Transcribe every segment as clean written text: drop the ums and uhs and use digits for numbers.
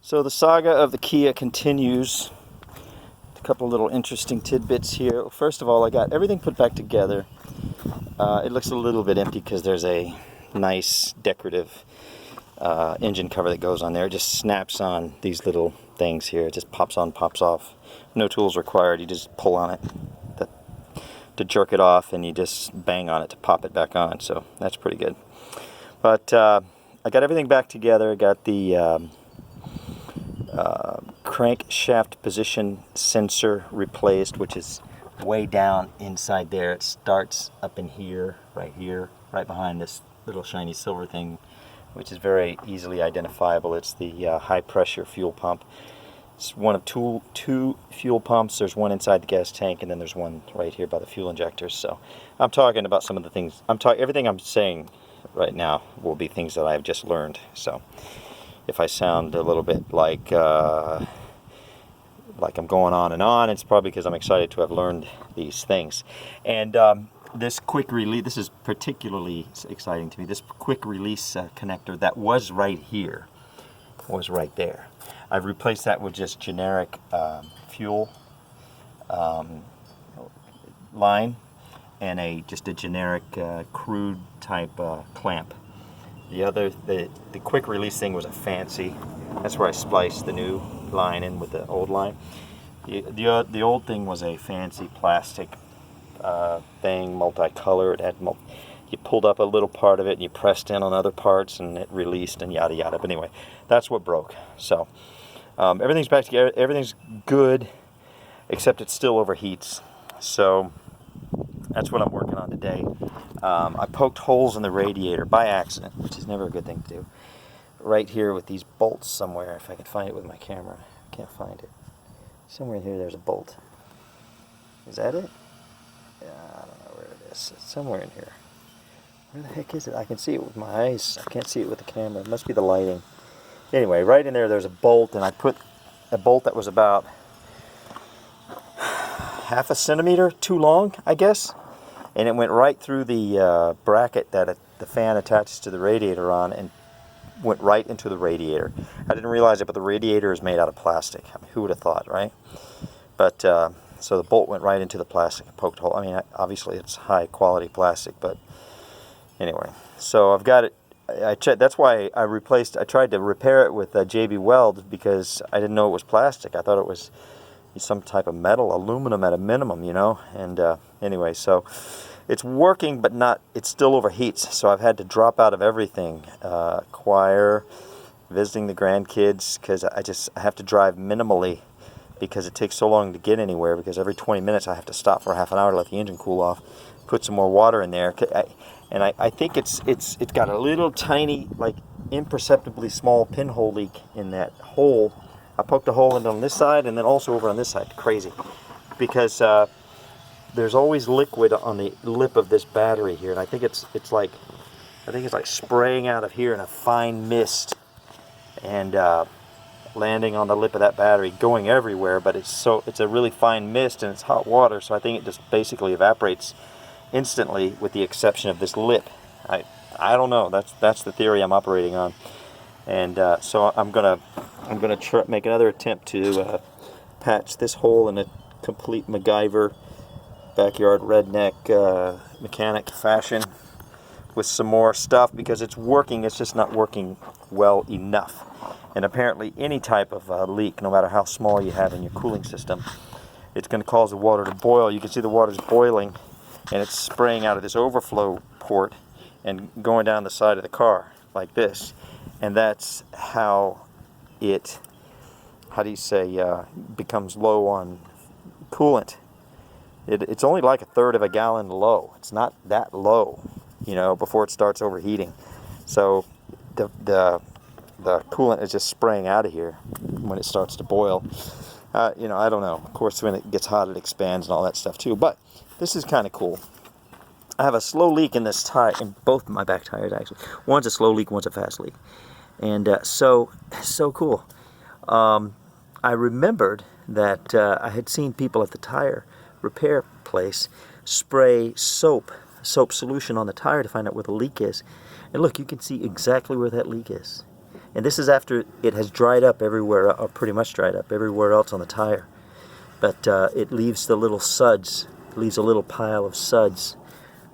So the saga of the Kia continues. A couple of little interesting tidbits here. First of all, I got everything put back together. It looks a little bit empty because there's a nice decorative engine cover that goes on there. It just snaps on these little things here. It just pops on, pops off. No tools required. You just pull on it to jerk it off, and you just bang on it to pop it back on. So that's pretty good. But I got everything back together. I got the crankshaft position sensor replaced, which is way down inside there. It starts up in here, right behind this little shiny silver thing, which is very easily identifiable. It's the high pressure fuel pump. It's one of two fuel pumps. There's one inside the gas tank, and then there's one right here by the fuel injectors. So I'm talking about some of the things. Everything I'm saying right now will be things that I've just learned. So if I sound a little bit like I'm going on and on, it's probably because I'm excited to have learned these things. And this quick release, this is particularly exciting to me. This quick release connector that was right here was right there. I've replaced that with just generic fuel line and just a generic crude type clamp. The quick release thing was a fancy. That's where I spliced the new line in with the old line. The old thing was a fancy plastic thing, multicolored. It had you pulled up a little part of it and you pressed in on other parts and it released and yada yada. But anyway, that's what broke. So everything's back together. Everything's good, except it still overheats. So that's what I'm working on today. I poked holes in the radiator by accident, which is never a good thing to do. Right here with these bolts somewhere, if I can find it with my camera. I can't find it. Somewhere in here there's a bolt. Is that it? Yeah, I don't know where it is. It's somewhere in here. Where the heck is it? I can see it with my eyes. I can't see it with the camera. It must be the lighting. Anyway, right in there there's a bolt, and I put a bolt that was about half a centimeter too long, I guess. And it went right through the bracket that the fan attaches to the radiator on, and went right into the radiator. I didn't realize it, but the radiator is made out of plastic. I mean, who would have thought, right? But so the bolt went right into the plastic and poked a hole. I mean, obviously it's high quality plastic, but anyway. So I've got it. I checked. That's why I tried to repair it with JB Weld, because I didn't know it was plastic. I thought it was some type of metal, aluminum at a minimum, you know. And anyway, so it's working, but not. It still overheats. So I've had to drop out of everything. Choir, visiting the grandkids, because I have to drive minimally, because it takes so long to get anywhere. Because every 20 minutes I have to stop for half an hour to let the engine cool off, put some more water in there. And I think it's got a little tiny, like imperceptibly small pinhole leak in that hole. I poked a hole in on this side and then also over on this side. Crazy, because there's always liquid on the lip of this battery here, and I think it's like spraying out of here in a fine mist and landing on the lip of that battery, going everywhere. But it's a really fine mist and it's hot water, so I think it just basically evaporates instantly, with the exception of this lip. I don't know. That's the theory I'm operating on, and so I'm gonna make another attempt to patch this hole in a complete MacGyver backyard redneck mechanic fashion with some more stuff, because it's working. It's just not working well enough. And apparently any type of leak, no matter how small you have in your cooling system, it's going to cause the water to boil. You can see the water's boiling, and it's spraying out of this overflow port and going down the side of the car like this. And that's how it, becomes low on coolant. It's only like 1/3 of a gallon low. It's not that low, you know, before it starts overheating. So the coolant is just spraying out of here when it starts to boil. You know, I don't know. Of course, when it gets hot, it expands and all that stuff too. But this is kind of cool. I have a slow leak in this tire, in both my back tires actually. One's a slow leak, one's a fast leak. And so cool. I remembered that I had seen people at the tire repair place spray soap solution on the tire to find out where the leak is. And look, you can see exactly where that leak is. And this is after it has dried up everywhere, or pretty much dried up everywhere else on the tire. But it leaves the little suds, leaves a little pile of suds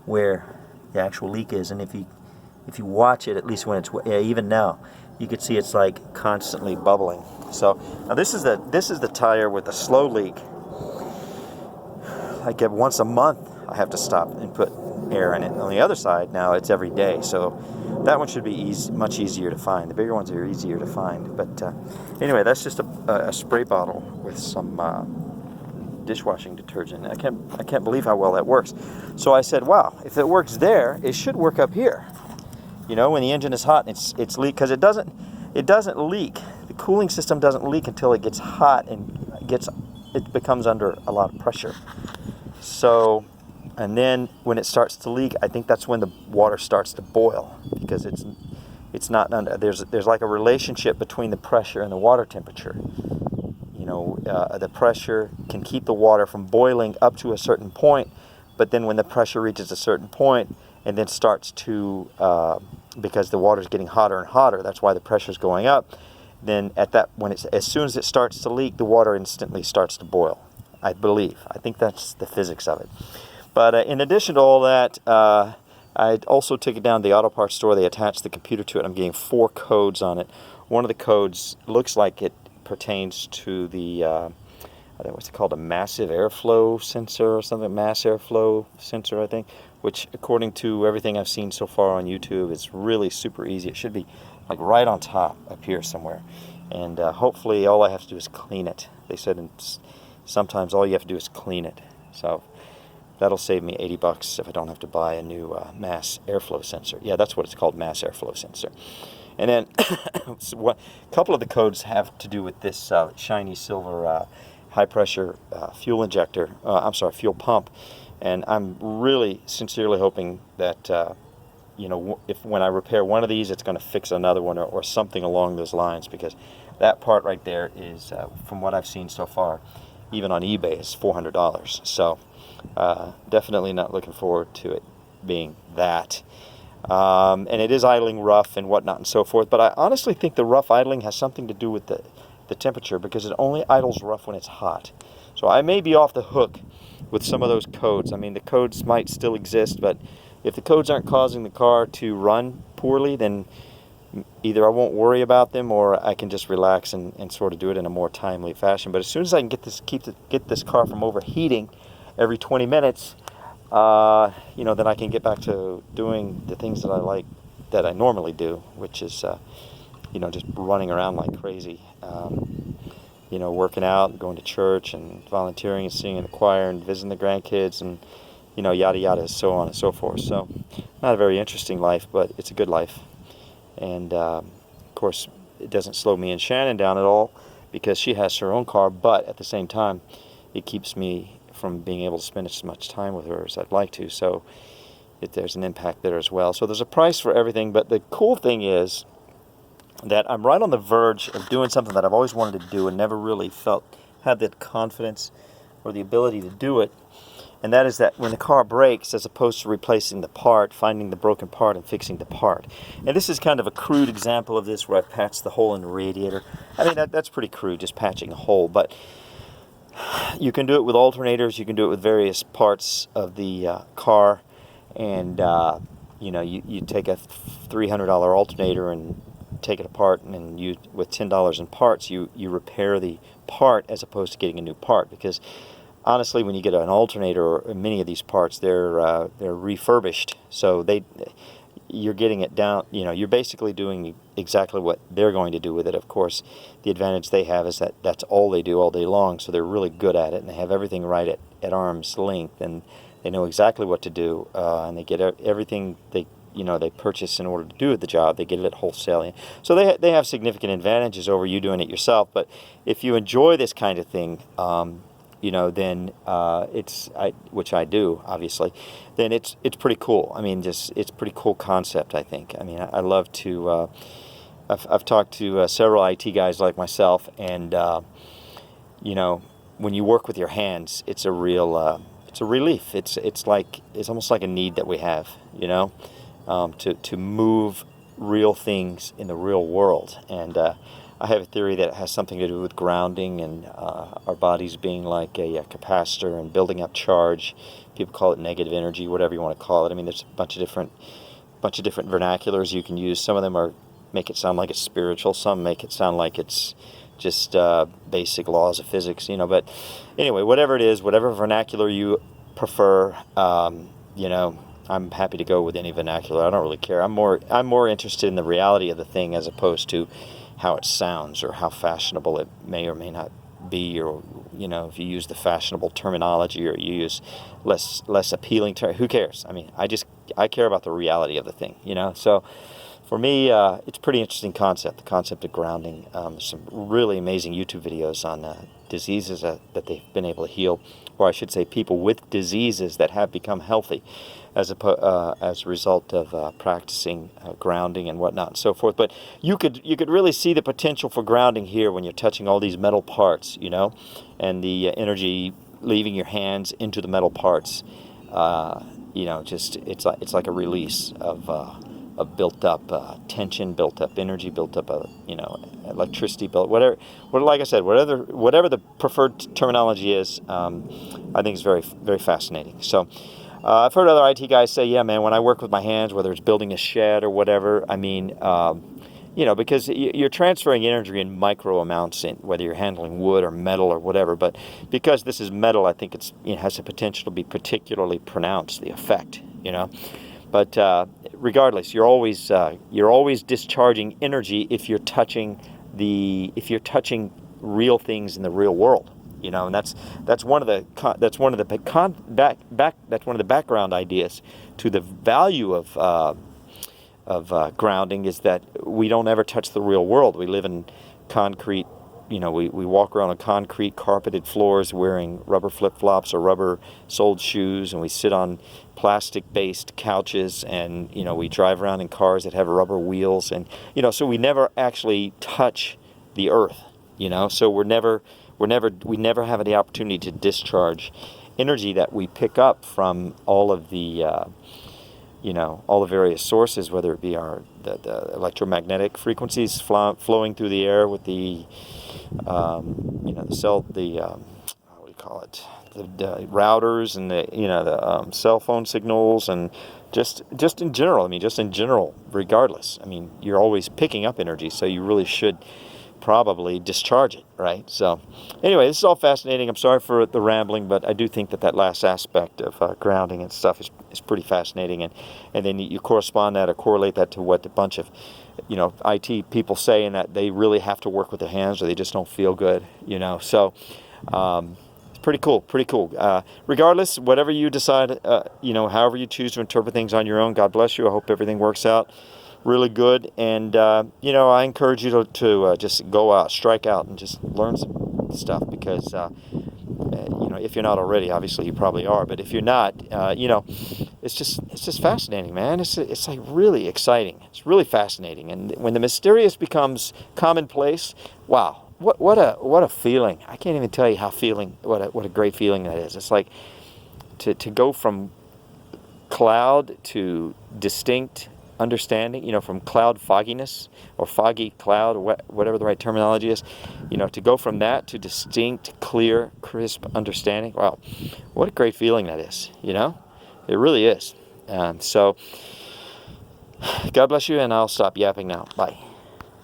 where the actual leak is. And if you watch it, at least when it's even now, you can see it's like constantly bubbling. So now this is the tire with the slow leak. Like once a month, I have to stop and put air in it. On the other side, now it's every day. So that one should be much easier to find. The bigger ones are easier to find. But anyway, that's just a spray bottle with some dishwashing detergent. I can't believe how well that works. So I said, wow, if it works there, it should work up here. You know, when the engine is hot and it's leak, because it doesn't leak. The cooling system doesn't leak until it gets hot and it becomes under a lot of pressure. So, and then when it starts to leak, I think that's when the water starts to boil, because it's not under, there's like a relationship between the pressure and the water temperature. You know, the pressure can keep the water from boiling up to a certain point, but then when the pressure reaches a certain point and then starts to, because the water is getting hotter and hotter, that's why the pressure is going up, then as soon as it starts to leak, the water instantly starts to boil, I believe. I think that's the physics of it. But in addition to all that, I also took it down to the auto parts store. They attached the computer to it. I'm getting 4 codes on it. One of the codes looks like it pertains to the, I think what's it called, a massive airflow sensor or something, mass airflow sensor, I think, which according to everything I've seen so far on YouTube, is really super easy. It should be like right on top up here somewhere. And hopefully all I have to do is clean it. They said sometimes all you have to do is clean it. So that'll save me $80 if I don't have to buy a new mass airflow sensor. Yeah, that's what it's called, mass airflow sensor. And then a couple of the codes have to do with this shiny silver high-pressure fuel injector. Fuel pump. And I'm really sincerely hoping that you know, if when I repair one of these, it's going to fix another one or something along those lines, because that part right there is, from what I've seen so far, even on eBay, is $400. So definitely not looking forward to it being that. And it is idling rough and whatnot and so forth, but I honestly think the rough idling has something to do with the temperature, because it only idles rough when it's hot. So I may be off the hook with some of those codes. I mean, the codes might still exist, but if the codes aren't causing the car to run poorly, then either I won't worry about them, or I can just relax and sort of do it in a more timely fashion. But as soon as I can get this car from overheating every 20 minutes, you know, then I can get back to doing the things that I like, that I normally do, which is, you know, just running around like crazy. You know, working out, going to church, and volunteering, and singing in the choir, and visiting the grandkids, and, you know, yada yada, so on and so forth. So, not a very interesting life, but it's a good life. And of course, it doesn't slow me and Shannon down at all, because she has her own car, but at the same time, it keeps me from being able to spend as much time with her as I'd like to. So there's an impact there as well. So there's a price for everything, but the cool thing is that I'm right on the verge of doing something that I've always wanted to do and never really had the confidence or the ability to do it. And that is that when the car breaks, as opposed to replacing the part, finding the broken part and fixing the part. And this is kind of a crude example of this, where I've patched the hole in the radiator. I mean, that's pretty crude, just patching a hole. But you can do it with alternators. You can do it with various parts of the car. And, you know, you take a $300 alternator and take it apart, and then you, with $10 in parts, you repair the part as opposed to getting a new part. Because honestly, when you get an alternator or many of these parts, they're refurbished, so you're getting it down. You know, you're basically doing exactly what they're going to do with it. Of course, the advantage they have is that that's all they do all day long, so they're really good at it, and they have everything right at arm's length, and they know exactly what to do, and they get everything they purchase in order to do the job. They get it at wholesale. So they have significant advantages over you doing it yourself. But if you enjoy this kind of thing, you know, then which I do, obviously, then it's pretty cool. I mean, it's a pretty cool concept, I think. I mean, I love to, I've talked to several IT guys like myself, and, you know, when you work with your hands, it's a real, it's a relief. It's almost like a need that we have, you know, to move real things in the real world. And I have a theory that it has something to do with grounding and our bodies being like a capacitor and building up charge. People call it negative energy, whatever you want to call it. I mean, there's a bunch of different vernaculars you can use. Some of them make it sound like it's spiritual. Some make it sound like it's just basic laws of physics, you know. But anyway, whatever it is, whatever vernacular you prefer, you know, I'm happy to go with any vernacular. I don't really care. I'm more interested in the reality of the thing as opposed to how it sounds or how fashionable it may or may not be, or you know, if you use the fashionable terminology or you use less appealing term. Who cares? I mean, I care about the reality of the thing, you know. So for me, it's a pretty interesting concept, the concept of grounding. There's some really amazing YouTube videos on diseases that they've been able to heal, or I should say people with diseases that have become healthy as a result of practicing grounding and whatnot and so forth. But you could really see the potential for grounding here when you're touching all these metal parts, you know, and the energy leaving your hands into the metal parts. You know, just it's like a release of built up tension, built up energy, built up you know, electricity, whatever. Like I said, whatever the preferred terminology is, I think it's very, very fascinating. So I've heard other IT guys say, yeah, man, when I work with my hands, whether it's building a shed or whatever, I mean, you know, because you're transferring energy in micro amounts, whether you're handling wood or metal or whatever. But because this is metal, I think it has the potential to be particularly pronounced, the effect, you know. But regardless, you're always discharging energy if you're touching real things in the real world, you know. And that's one of the background ideas to the value of grounding, is that we don't ever touch the real world. We live in concrete. You know, we walk around on concrete carpeted floors wearing rubber flip-flops or rubber-soled shoes, and we sit on plastic-based couches, and, you know, we drive around in cars that have rubber wheels, and, you know, so we never actually touch the earth, you know. So we never have the opportunity to discharge energy that we pick up from all of the you know, all the various sources, whether it be the electromagnetic frequencies flowing through the air with the you know, what do you call it, the routers, and the cell phone signals, and just in general. I mean, just in general, regardless. I mean, you're always picking up energy, so you really should probably discharge it, right? So anyway, this is all fascinating. I'm sorry for the rambling, but I do think that last aspect of grounding and stuff is pretty fascinating, and then you correspond that or correlate that to what a bunch of, you know, IT people say, and that they really have to work with their hands or they just don't feel good, you know. So it's pretty cool. Regardless, whatever you decide, you know, however you choose to interpret things on your own, God bless you. I hope everything works out really good, and you know, I encourage you to just go out, strike out, and just learn some stuff, because you know, if you're not already, obviously you probably are, but if you're not, you know, it's just fascinating, man. It's like really exciting. It's really fascinating, and when the mysterious becomes commonplace, wow, what a feeling. I can't even tell you what a great feeling that is. It's like to go from cloud to distinct understanding, you know, from cloud fogginess or foggy cloud, or whatever the right terminology is, you know, to go from that to distinct, clear, crisp understanding. Wow, what a great feeling that is, you know. It really is. So God bless you, and I'll stop yapping now. Bye.